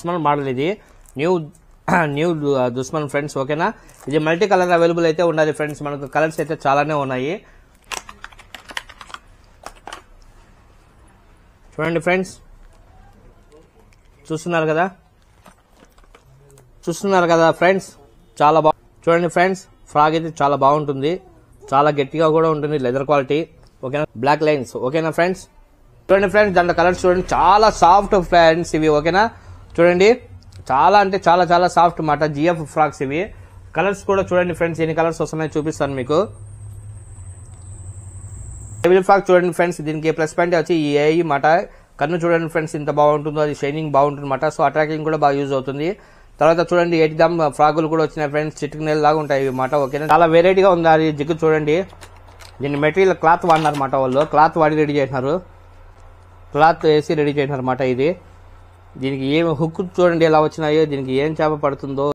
దుస్మన్ model ఇది new దుస్మన్ friends. ఓకేనా, ఇది మల్టీ కలర్ అవైలబుల్ అయితే ఉండాలి ఫ్రెండ్స్. మనకు కలర్స్ అయితే చాలానే ఉన్నాయి. చూడండి ఫ్రెండ్స్, చూస్తున్నారు కదా ఫ్రెండ్స్, చాలా చూడండి ఫ్రెండ్స్, ఫ్రాక్ అయితే చాలా బాగుంటుంది, చాలా గట్టిగా కూడా ఉంటుంది, లెదర్ క్వాలిటీ. ఓకేనా, బ్లాక్ లైన్స్. ఓకేనా ఫ్రెండ్స్, చూడండి ఫ్రెండ్స్, దాంట్లో కలర్స్ చూడండి, చాలా సాఫ్ట్ ఫ్రెండ్స్ ఇవి. ఓకేనా, చూడండి, చాలా అంటే చాలా సాఫ్ట్ మాట. జిఎఫ్ ఫ్రాక్స్ ఇవి. కలర్స్ కూడా చూడండి ఫ్రెండ్స్, ఎన్ని కలర్స్ వస్తున్నాయో చూపిస్తాను మీకు. టేబుల్ ఫ్రాక్ చూడండి ఫ్రెండ్స్, దీనికి ప్లస్ పాయింట్ వచ్చి ఈ ఏఈ మాట. కన్ను చూడండి ఫ్రెండ్స్, ఇంత బాగుంటుందో, అది షైనింగ్ బాగుంటుంది మాట. సో అట్రాక్టింగ్ కూడా బాగా యూజ్ అవుతుంది. తర్వాత చూడండి 80 దమ్ ఫ్రాకులు కూడా వచ్చినాయి ఫ్రెండ్స్, చిటికి నెల లాగా ఉంటాయి ఇవి మాట. ఓకేనా, చాలా వెరైటీగా ఉంది. అది జిగ్గు చూడండి, దీన్ని మెటీరియల్ క్లాత్ వాడినారు మాట. వాళ్ళు క్లాత్ వాడి రెడీ చేసినారు, క్లాత్ వేసి రెడీ చేసినారు మాట. ఇది దీనికి ఏమి హుక్ చూడండి ఎలా వచ్చినాయో, దీనికి ఏం చేప పడుతుందో.